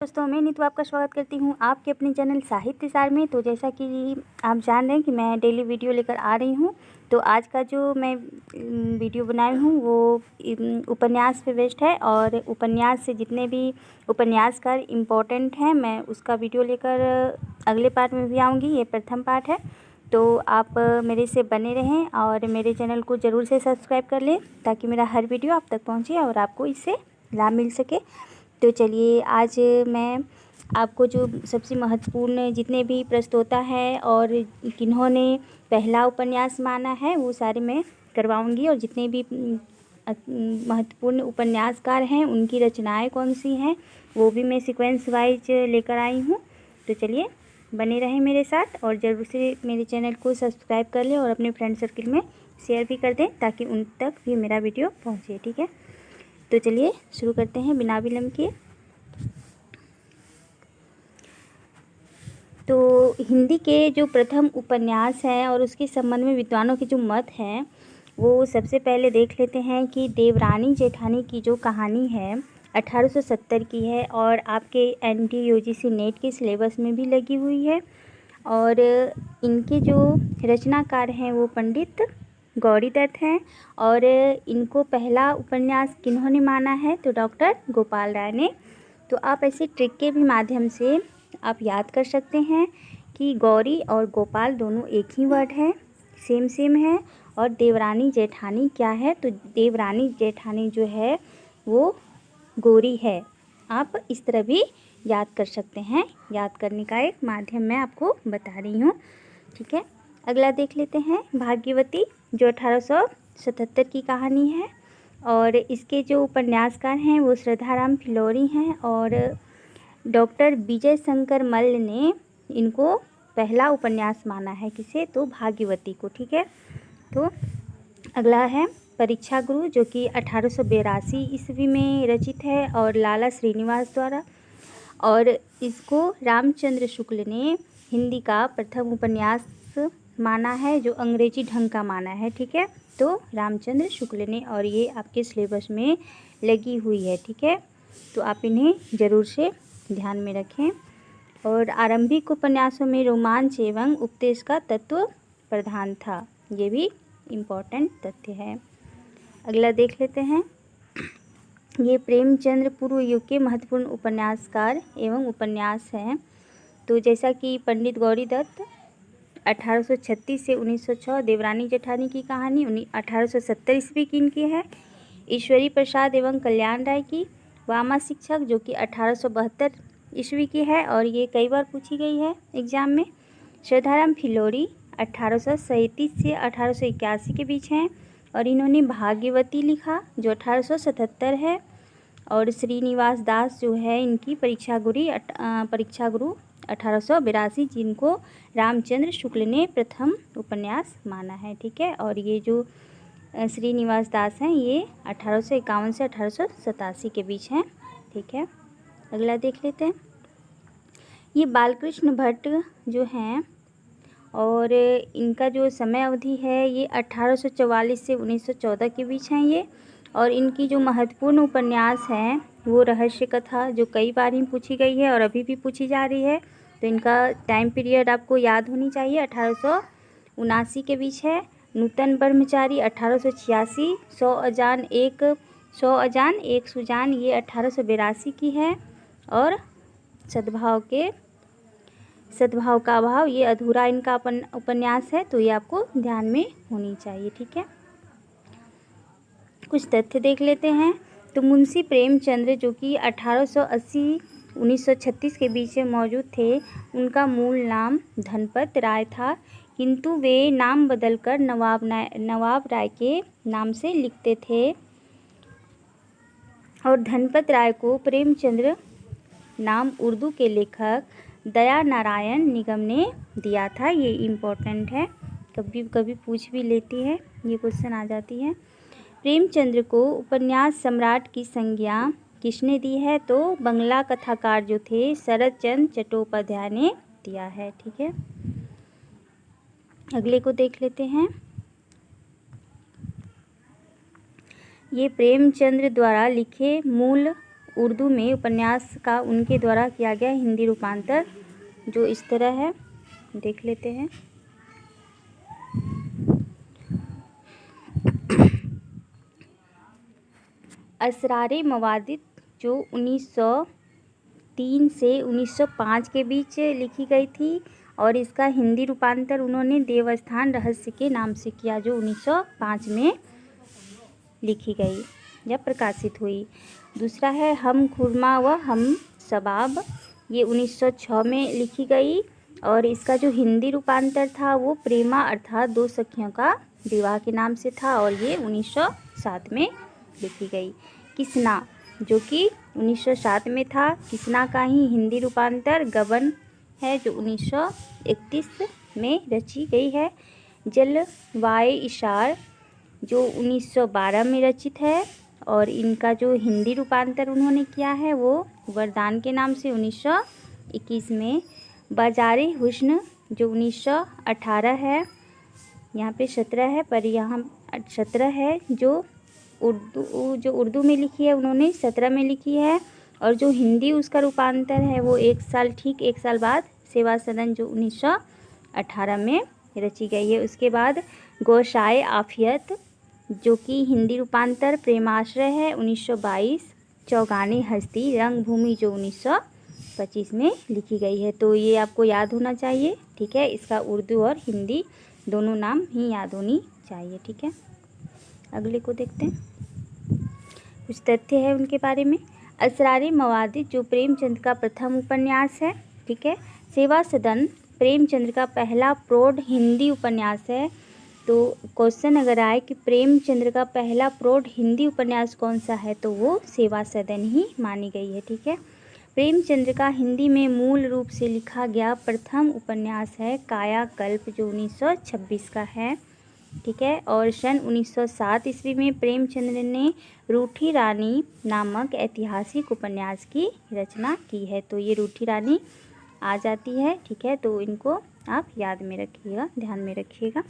दोस्तों, मैं नीतू आपका स्वागत करती हूँ आपके अपने चैनल साहित्य सार में। तो जैसा कि आप जान रहे हैं कि मैं डेली वीडियो लेकर आ रही हूँ। तो आज का जो मैं वीडियो बनाई हूँ वो उपन्यास पे बेस्ड है, और उपन्यास से जितने भी उपन्यासकार इम्पोर्टेंट हैं मैं उसका वीडियो लेकर अगले पार्ट में भी आऊँगी। ये प्रथम पार्ट है, तो आप मेरे से बने रहें और मेरे चैनल को ज़रूर से सब्सक्राइब कर लें ताकि मेरा हर वीडियो आप तक पहुँचे और आपको इससे लाभ मिल सके। तो चलिए, आज मैं आपको जो सबसे महत्वपूर्ण जितने भी प्रस्तोता है और किन्होंने पहला उपन्यास माना है वो सारे मैं करवाऊंगी, और जितने भी महत्वपूर्ण उपन्यासकार हैं उनकी रचनाएं कौन सी हैं वो भी मैं सीक्वेंस वाइज लेकर आई हूँ। तो चलिए, बने रहें मेरे साथ और ज़रूर से मेरे चैनल को सब्सक्राइब कर लें और अपने फ्रेंड सर्किल में शेयर भी कर दें ताकि उन तक भी मेरा वीडियो पहुँचे। ठीक है, तो चलिए शुरू करते हैं बिना विलंब किए। तो हिंदी के जो प्रथम उपन्यास हैं और उसके संबंध में विद्वानों के जो मत हैं वो सबसे पहले देख लेते हैं कि देवरानी जेठानी की जो कहानी है 1870 की है और आपके NT UGC नेट के सिलेबस में भी लगी हुई है। और इनके जो रचनाकार हैं वो पंडित गौरी दत्त हैं, और इनको पहला उपन्यास किन्होंने माना है तो डॉक्टर गोपाल राय ने। तो आप ऐसे ट्रिक के भी माध्यम से आप याद कर सकते हैं कि गौरी और गोपाल दोनों एक ही वर्ड है, सेम है। और देवरानी जेठानी क्या है, तो देवरानी जेठानी जो है वो गौरी है। आप इस तरह भी याद कर सकते हैं, याद करने का एक माध्यम मैं आपको बता रही हूँ। ठीक है, अगला देख लेते हैं भाग्यवती, जो 1877 की कहानी है। और इसके जो उपन्यासकार हैं वो श्रद्धाराम फिलोरी हैं, और डॉक्टर विजय शंकर मल्ल ने इनको पहला उपन्यास माना है। किसे, तो भाग्यवती को। ठीक है, तो अगला है परीक्षा गुरु, जो कि 1882 ईस्वी में रचित है और लाला श्रीनिवास द्वारा। और इसको रामचंद्र शुक्ल ने हिंदी का प्रथम उपन्यास माना है, जो अंग्रेजी ढंग का माना है। ठीक है, तो रामचंद्र शुक्ल ने, और ये आपके सिलेबस में लगी हुई है। ठीक है, तो आप इन्हें ज़रूर से ध्यान में रखें। और आरंभिक उपन्यासों में रोमांच एवं उपदेश का तत्व प्रधान था, ये भी इम्पोर्टेंट तथ्य है। अगला देख लेते हैं, ये प्रेमचंद्र पूर्व युग के महत्वपूर्ण उपन्यासकार एवं उपन्यास हैं। तो जैसा कि पंडित गौरी दत्त 1836 से 1906, देवरानी जेठानी की कहानी 1870 ईस्वी की इनकी है। ईश्वरी प्रसाद एवं कल्याण राय की वामा शिक्षक, जो कि 1872 ईस्वी की है और ये कई बार पूछी गई है एग्ज़ाम में। श्रद्धाराम फिलोरी 1837 से 1881 के बीच हैं, और इन्होंने भाग्यवती लिखा जो 1877 है। और श्रीनिवास दास जो है इनकी परीक्षा गुरु 1882, जिनको रामचंद्र शुक्ल ने प्रथम उपन्यास माना है। ठीक है, और ये जो श्रीनिवास दास हैं ये 1851 से 1887 के बीच हैं। ठीक है, अगला देख लेते हैं, ये बालकृष्ण भट्ट जो हैं और इनका जो समय अवधि है ये 1844 से 1914 के बीच हैं ये। और इनकी जो महत्वपूर्ण उपन्यास हैं वो रहस्य कथा, जो कई बार ही पूछी गई है और अभी भी पूछी जा रही है। तो इनका टाइम पीरियड आपको याद होनी चाहिए, 1879 के बीच है। नूतन ब्रह्मचारी 1886, 100 अजान एक सुजान ये 1882 की है। और सद्भाव का अभाव ये अधूरा इनका उपन्यास है, तो ये आपको ध्यान में होनी चाहिए। ठीक है, कुछ तथ्य देख लेते हैं। तो मुंशी प्रेमचंद्र, जो कि 1880 1936 के बीच में मौजूद थे, उनका मूल नाम धनपत राय था, किंतु वे नाम बदलकर नवाब राय के नाम से लिखते थे। और धनपत राय को प्रेमचंद्र नाम उर्दू के लेखक दया नारायण निगम ने दिया था। ये इम्पोर्टेंट है, कभी कभी पूछ भी लेती है, ये क्वेश्चन आ जाती है। प्रेमचंद्र को उपन्यास सम्राट की संज्ञा किसने दी है, तो बंगला कथाकार जो थे शरद चंद्र चट्टोपाध्याय ने दिया है। ठीक है, अगले को देख लेते हैं, ये प्रेमचंद्र द्वारा लिखे मूल उर्दू में उपन्यास का उनके द्वारा किया गया हिंदी रूपांतर जो इस तरह है, देख लेते हैं। असरारे मवादिद जो 1903 से 1905 के बीच लिखी गई थी और इसका हिंदी रूपांतर उन्होंने देवस्थान रहस्य के नाम से किया, जो 1905 में लिखी गई या प्रकाशित हुई। दूसरा है हम खुरमा व हम सबाब, ये 1906 में लिखी गई और इसका जो हिंदी रूपांतर था वो प्रेमा अर्थात दो सखियों का विवाह के नाम से था और ये 1907 में लिखी गई। किसना जो कि 1907 में था, किसना का ही हिंदी रूपांतर गबन है जो 1931 में रची गई है। जलवाए इशार जो 1912 में रचित है और इनका जो हिंदी रूपांतर उन्होंने किया है वो वरदान के नाम से 1921 में। बाजारे हुस्न जो 1918 है, यहाँ पे 17 है पर यहाँ 17 है, जो उर्दू में लिखी है उन्होंने 17 में लिखी है और जो हिंदी उसका रूपांतर है वो एक साल बाद सेवा सदन जो 1918 में रची गई है। उसके बाद गौशाए आफियत जो कि हिंदी रूपांतर प्रेमाश्रय है 1922। चौगानी हस्ती रंगभूमि जो 1925 में लिखी गई है। तो ये आपको याद होना चाहिए, ठीक है। इसका उर्दू और हिंदी दोनों नाम ही याद होनी चाहिए, ठीक है। अगले को देखते हैं, कुछ तथ्य है उनके बारे में। असरारे मवादिद जो प्रेमचंद का प्रथम उपन्यास है, ठीक है। सेवा सदन प्रेमचंद का पहला प्रौढ़ हिंदी उपन्यास है। तो क्वेश्चन अगर आए कि प्रेमचंद्र का पहला प्रौढ़ हिंदी उपन्यास कौन सा है तो वो सेवा सदन ही मानी गई है, ठीक है। प्रेमचंद्र का हिंदी में मूल रूप से लिखा गया प्रथम उपन्यास है कायाकल्प जो 1926 का है, ठीक है। और सन 1907 ईस्वी में प्रेमचंद्र ने रूठी रानी नामक ऐतिहासिक उपन्यास की रचना की है। तो ये रूठी रानी आ जाती है, ठीक है। तो इनको आप याद में रखिएगा, ध्यान में रखिएगा।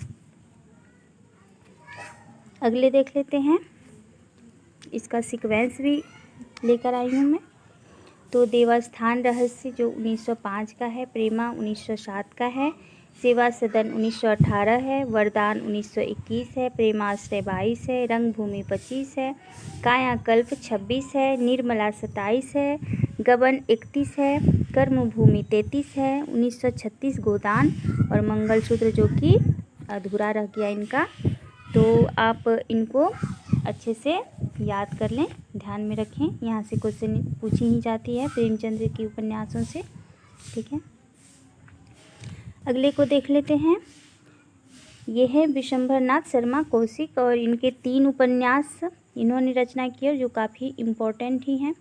अगले देख लेते हैं, इसका सीक्वेंस भी लेकर आई हूँ मैं। तो देवस्थान रहस्य जो 1905 का है, प्रेमा 1907 का है, सेवा सदन 1918 है, वरदान 1921 है, प्रेमाश्रय 22 है, रंगभूमि 25 है, कायाकल्प 26 है, निर्मला 27 है, गबन 31 है, कर्मभूमि 33 है, 1936 गोदान और मंगलसूत्र जो कि अधूरा रह गया इनका। तो आप इनको अच्छे से याद कर लें, ध्यान में रखें, यहाँ से क्वेश्चन पूछी ही जाती है प्रेमचंद्र की उपन्यासों से, ठीक है। अगले को देख लेते हैं, ये है विशंभरनाथ शर्मा कौशिक और इनके 3 उपन्यास इन्होंने रचना की और जो काफ़ी इम्पोर्टेंट ही हैं।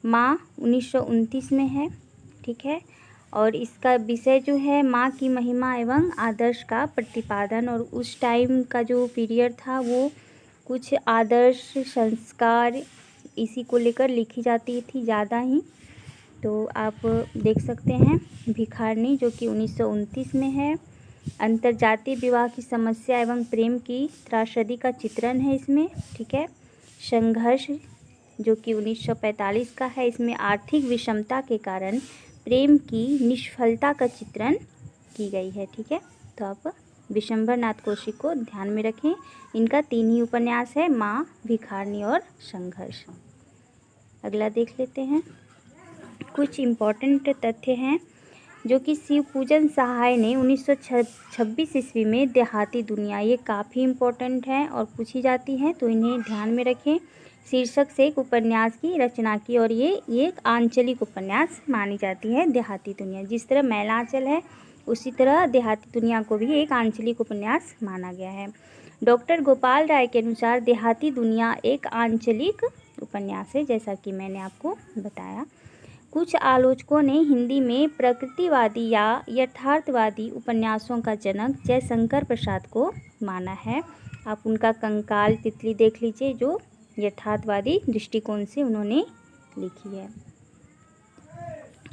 माँ 1929 में है, ठीक है। और इसका विषय जो है माँ की महिमा एवं आदर्श का प्रतिपादन, और उस टाइम का जो पीरियड था वो कुछ आदर्श संस्कार इसी को लेकर लिखी जाती थी ज़्यादा ही। तो आप देख सकते हैं भिखारनी जो कि 1929 में है, अंतर्जातीय विवाह की समस्या एवं प्रेम की त्रासदी का चित्रण है इसमें, ठीक है। संघर्ष जो कि 1945 का है, इसमें आर्थिक विषमता के कारण प्रेम की निष्फलता का चित्रण की गई है, ठीक है। तो आप विशंभरनाथ कौशिक को ध्यान में रखें, इनका 3 ही उपन्यास है, माँ, भिखारनी और संघर्ष। अगला देख लेते हैं, कुछ इम्पोर्टेंट तथ्य हैं जो कि शिव पूजन सहाय ने 1926 ईस्वी में देहाती दुनिया, ये काफ़ी इम्पोर्टेंट है और पूछी जाती हैं तो इन्हें ध्यान में रखें, शीर्षक से एक उपन्यास की रचना की और ये एक आंचलिक उपन्यास मानी जाती है देहाती दुनिया। जिस तरह मैलांचल है उसी तरह देहाती दुनिया को भी एक आंचलिक उपन्यास माना गया है। डॉक्टर गोपाल राय के अनुसार देहाती दुनिया एक आंचलिक उपन्यास है, जैसा कि मैंने आपको बताया। कुछ आलोचकों ने हिंदी में प्रकृतिवादी या यथार्थवादी उपन्यासों का जनक जयशंकर प्रसाद को माना है। आप उनका कंकाल तितली देख लीजिए जो यथार्थवादी दृष्टिकोण से उन्होंने लिखी है।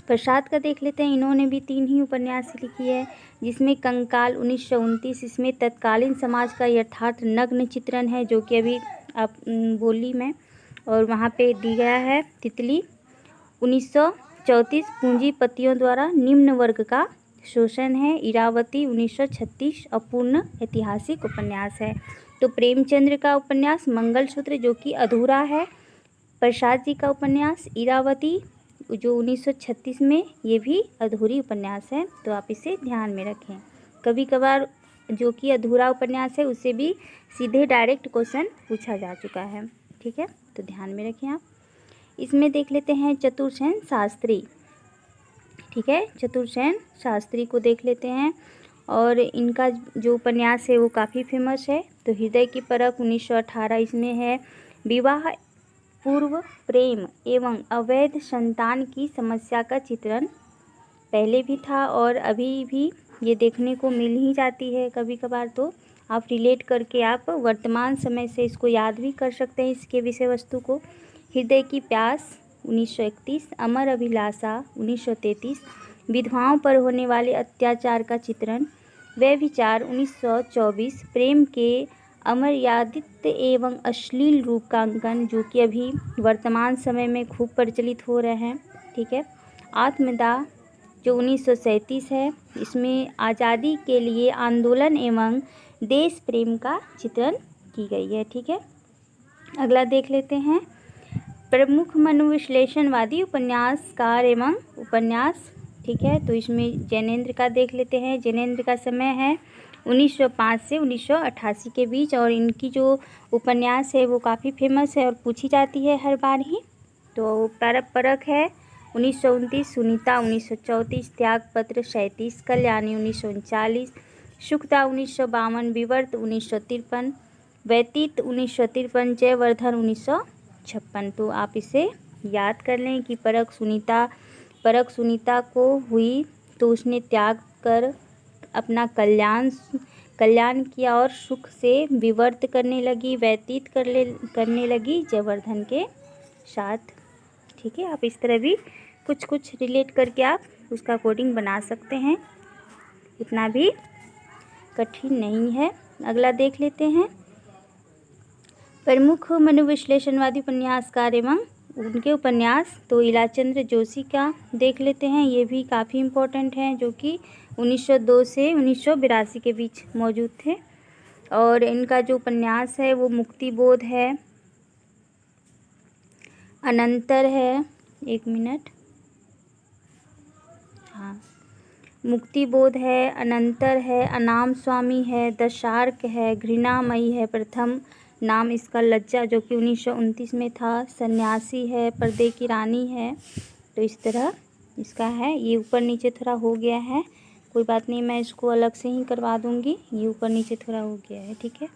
प्रसाद का देख लेते हैं, इन्होंने भी 3 ही उपन्यास लिखी है, जिसमें कंकाल 1929, इसमें तत्कालीन समाज का यथार्थ नग्न चित्रण है जो कि अभी आप बोली मैं, और वहाँ पे दी गया है तितली 1934 पूंजीपतियों द्वारा निम्न वर्ग का शोषण है। इरावती 1936 अपूर्ण ऐतिहासिक उपन्यास है। तो प्रेमचंद्र का उपन्यास मंगलसूत्र जो कि अधूरा है। प्रसाद जी का उपन्यास इरावती जो 1936 में, ये भी अधूरी उपन्यास है, तो आप इसे ध्यान में रखें। कभी कभार जो कि अधूरा उपन्यास है उससे भी सीधे डायरेक्ट क्वेश्चन पूछा जा चुका है, ठीक है, तो ध्यान में रखें आप। इसमें देख लेते हैं चतुरसेन शास्त्री, ठीक है, चतुरसेन शास्त्री को देख लेते हैं। और इनका जो उपन्यास है वो काफ़ी फेमस है। तो हृदय की परख 1918 इसमें है। विवाह पूर्व प्रेम एवं अवैध संतान की समस्या का चित्रण पहले भी था और अभी भी ये देखने को मिल ही जाती है कभी कभार, तो आप रिलेट करके आप वर्तमान समय से इसको याद भी कर सकते हैं, इसके विषय वस्तु को। हृदय की प्यास 1931, अमर अभिलाषा 1933, विधवाओं पर होने वाले अत्याचार का चित्रण, व्यभिचार 1924, प्रेम के अमर्यादित एवं अश्लील रूप का अंकन जो कि अभी वर्तमान समय में खूब प्रचलित हो रहे हैं, ठीक है। आत्मदाह जो 1937 है, इसमें आज़ादी के लिए आंदोलन एवं देश प्रेम का चित्रण की गई है, ठीक है। अगला देख लेते हैं प्रमुख मनोविश्लेषणवादी उपन्यासकार एवं उपन्यास, ठीक है। तो इसमें जैनेंद्र का देख लेते हैं। जैनेंद्र का समय है 1905 से 1988 के बीच और इनकी जो उपन्यास है वो काफ़ी फेमस है और पूछी जाती है हर बार ही। तो परख है 1929, सुनीता 1934, त्यागपत्र 37, कल्याणी 1939, सुखदा 1952, विवर्त 1953, व्यतीत 1953, जयवर्धन 1956। तो आप इसे याद कर लें कि परख सुनीता को हुई तो उसने त्याग कर अपना कल्याण किया और सुख से विवर्त करने लगी, व्यतीत करने लगी जयवर्धन के साथ, ठीक है। आप इस तरह भी कुछ रिलेट करके आप उसका कोडिंग बना सकते हैं, इतना भी कठिन नहीं है। अगला देख लेते हैं प्रमुख मनोविश्लेषणवादी उपन्यासकार एवं उनके उपन्यास। तो इलाचंद्र जोशी का देख लेते हैं, ये भी काफ़ी इम्पोर्टेंट हैं, जो कि 1902 से 1982 के बीच मौजूद थे। और इनका जो उपन्यास है वो मुक्तिबोध है, अनंतर है, एक मिनट, हाँ, मुक्तिबोध है, अनंतर है, अनाम स्वामी है, दशार्क है, घृणामयी है, प्रथम नाम इसका लज्जा जो कि 1929 में था, सन्यासी है, पर्दे की रानी है। तो इस तरह इसका है, ये ऊपर नीचे थोड़ा हो गया है, कोई बात नहीं, मैं इसको अलग से ही करवा दूँगी। ये ऊपर नीचे थोड़ा हो गया है, ठीक है,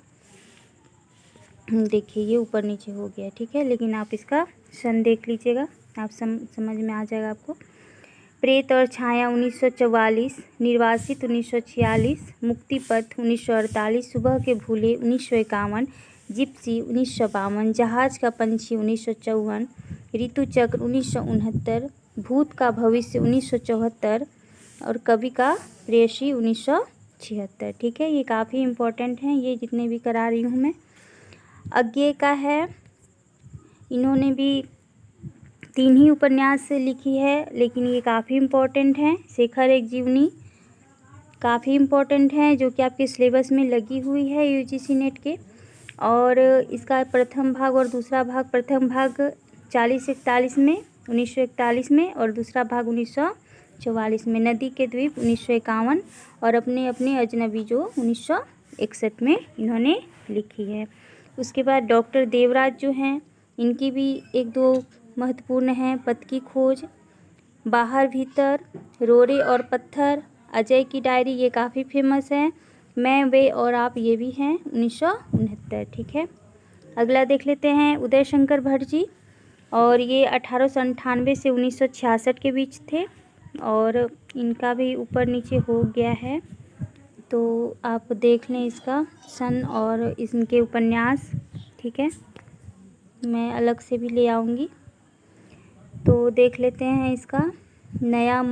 देखिए ये ऊपर नीचे हो गया है, ठीक है, लेकिन आप इसका सन देख लीजिएगा, आप समझ में आ जाएगा आपको। प्रेत और छाया 1944, निर्वासित 1946, मुक्तिपथ 1948, सुबह के भूले 1951, जिप्सी 1952, जहाज का पंछी 1954, ऋतुचक्र 1969, भूत का भविष्य 1974 और कवि का प्रेयसी 1976, ठीक है। ये काफ़ी इम्पोर्टेंट हैं, ये जितने भी करा रही हूँ मैं। अज्ञे का है, इन्होंने भी 3 ही उपन्यास लिखी है, लेकिन ये काफ़ी इम्पोर्टेंट हैं। शेखर एक जीवनी काफ़ी इम्पोर्टेंट है, जो कि आपके सिलेबस में लगी हुई है यूजीसी नेट के। और इसका प्रथम भाग और दूसरा भाग, प्रथम भाग 40-41 में 1941 में और दूसरा भाग 1944 में। नदी के द्वीप 1951 और अपने अपने अजनबी जो 1961 में इन्होंने लिखी है। उसके बाद डॉक्टर देवराज जो हैं, इनकी भी 1-2 महत्वपूर्ण हैं, पथ की खोज, बाहर भीतर, रोरे और पत्थर, अजय की डायरी, ये काफ़ी फेमस है। मैं, वे और आप, ये भी हैं 1969, ठीक है। अगला देख लेते हैं उदय शंकर भट्ट जी, और ये 1898 से 1966 के बीच थे और इनका भी ऊपर नीचे हो गया है, तो आप देख लें इसका सन और इनके उपन्यास, ठीक है, मैं अलग से भी ले आऊँगी। तो देख लेते हैं इसका नया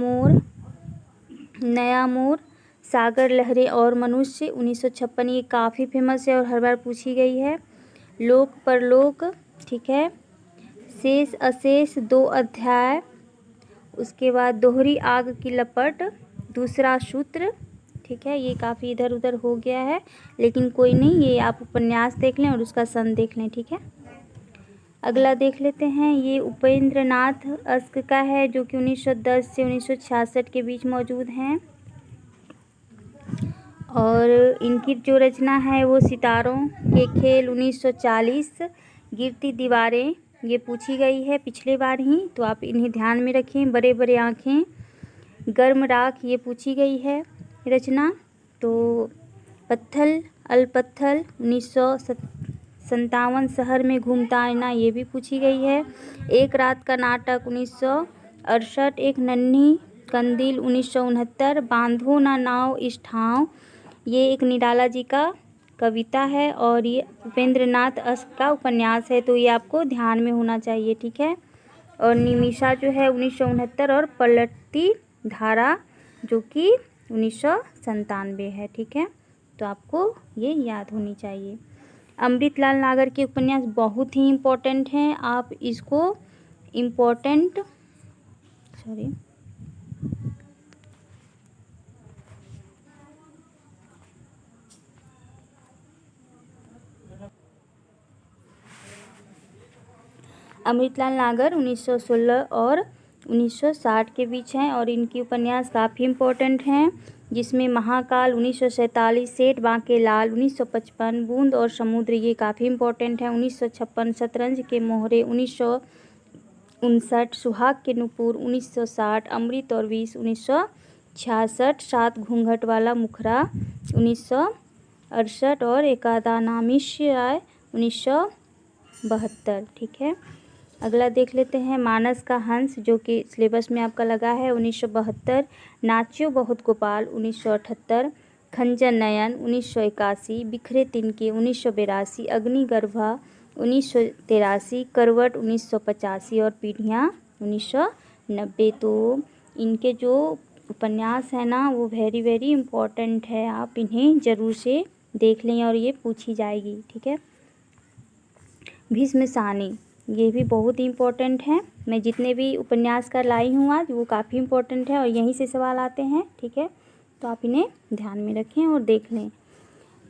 मोड़, सागर लहरें और मनुष्य 1956, ये काफ़ी फेमस है और हर बार पूछी गई है। लोक परलोक, ठीक है, शेष अशेष 2 अध्याय, उसके बाद दोहरी आग की लपट, दूसरा सूत्र। ठीक है, ये काफ़ी इधर उधर हो गया है, लेकिन कोई नहीं, ये आप उपन्यास देख लें और उसका सन देख लें। ठीक है, अगला देख लेते हैं। ये उपेंद्र नाथ अस्क का है, जो कि 1910 से 1966 के बीच मौजूद हैं। और इनकी जो रचना है वो सितारों के खेल 1940, गिरती दीवारें, ये पूछी गई है पिछले बार ही, तो आप इन्हें ध्यान में रखें। बड़े बड़े आँखें, गर्म राख, ये पूछी गई है रचना। तो पत्थल अलपत्थल 1957, शहर में घूमता आईना, ये भी पूछी गई है। एक रात का नाटक 1968, एक नन्ही कंदील 1969, बांधो ना नाव इस ठाव, ये एक निराला जी का कविता है और ये उपेंद्र नाथ अस्क का उपन्यास है, तो ये आपको ध्यान में होना चाहिए। ठीक है, और निमिषा जो है 1969 और पलटती धारा जो कि 1997 है। ठीक है, तो आपको ये याद होनी चाहिए। अमृतलाल नागर के उपन्यास बहुत ही इम्पोर्टेंट हैं, आप इसको अमृतलाल नागर 1916 और 1960 के बीच हैं और इनकी उपन्यास काफ़ी इम्पोर्टेंट हैं, जिसमें महाकाल 1947, सेठ बांकेलाल 1955, बूंद और समुद्र, ये काफ़ी इम्पोर्टेंट हैं। 1956 शतरंज के मोहरे 1959, सुहाग के नुपुर 1960, अमृत और विष 1966, सात घूंघट वाला मुखरा 1968 और एकादानामिश राय 1972। ठीक है, अगला देख लेते हैं। मानस का हंस, जो कि सिलेबस में आपका लगा है 1972, नाच्यो बहुत गोपाल 1978, खंजर नयन 1981, बिखरे तिनके 1982, अग्निगर्भा 1983, करवट 1985 और पीढ़ियाँ 1990। तो इनके जो उपन्यास है ना वो वेरी वेरी इम्पोर्टेंट है, आप इन्हें ज़रूर से देख लें और ये पूछी जाएगी। ठीक है, भीष्म सानी, ये भी बहुत ही इम्पोर्टेंट है। मैं जितने भी उपन्यास कर लाई हूँ आज वो काफ़ी इम्पोर्टेंट है और यहीं से सवाल आते हैं। ठीक है, तो आप इन्हें ध्यान में रखें और देख लें।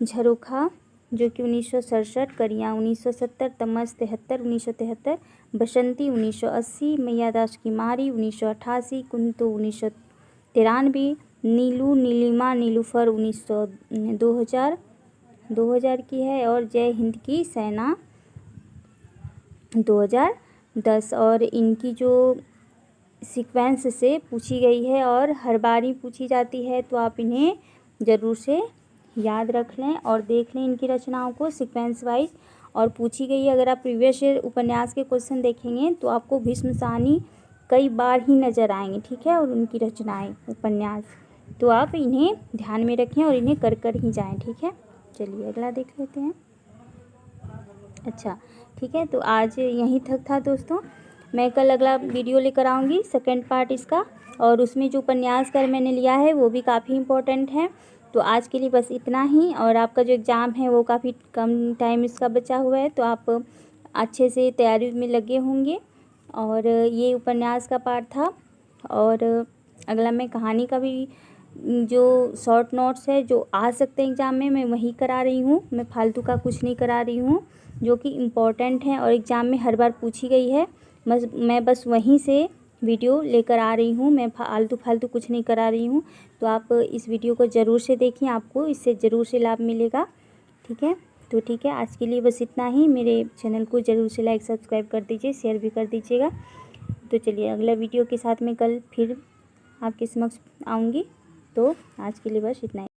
झरोखा, जो कि 1967, करियाँ 1970, तमस 73 1973, बसंती 1980, मैयादास की मारी 1988, कुंतो 1993, नीलू नीलिमा नीलूफर 2000 की है और जय हिंद की सेना 2010। और इनकी जो सीक्वेंस से पूछी गई है और हर बार ही पूछी जाती है, तो आप इन्हें ज़रूर से याद रख लें और देख लें इनकी रचनाओं को सीक्वेंस वाइज, और पूछी गई है। अगर आप प्रीवियस ईयर उपन्यास के क्वेश्चन देखेंगे तो आपको भीष्म सानी कई बार ही नज़र आएंगे। ठीक है, और उनकी रचनाएं उपन्यास, तो आप इन्हें ध्यान में रखें और इन्हें कर ही जाएं। ठीक है, चलिए अगला देख लेते हैं। अच्छा, ठीक है, तो आज यहीं तक था दोस्तों। मैं कल अगला वीडियो लेकर आऊँगी, सेकंड पार्ट इसका, और उसमें जो उपन्यास कर मैंने लिया है वो भी काफ़ी इम्पोर्टेंट है। तो आज के लिए बस इतना ही, और आपका जो एग्ज़ाम है वो काफ़ी कम टाइम इसका बचा हुआ है, तो आप अच्छे से तैयारी में लगे होंगे। और ये उपन्यास का पार्ट था, और अगला मैं कहानी का भी जो शॉर्ट नोट्स है जो आ सकते हैं एग्ज़ाम में, मैं वही करा रही हूँ। मैं फालतू का कुछ नहीं करा रही हूँ, जो कि इम्पोर्टेंट है और एग्ज़ाम में हर बार पूछी गई है। मैं बस वहीं से वीडियो लेकर आ रही हूँ, मैं फालतू कुछ नहीं करा रही हूँ। तो आप इस वीडियो को ज़रूर से देखिए, आपको इससे ज़रूर से लाभ मिलेगा। ठीक है, तो ठीक है, आज के लिए बस इतना ही। मेरे चैनल को ज़रूर से लाइक सब्सक्राइब कर दीजिए, शेयर भी कर दीजिएगा। तो चलिए अगला वीडियो के साथ मैं कल फिर आपके समक्ष आऊँगी। तो आज के लिए बस इतना ही।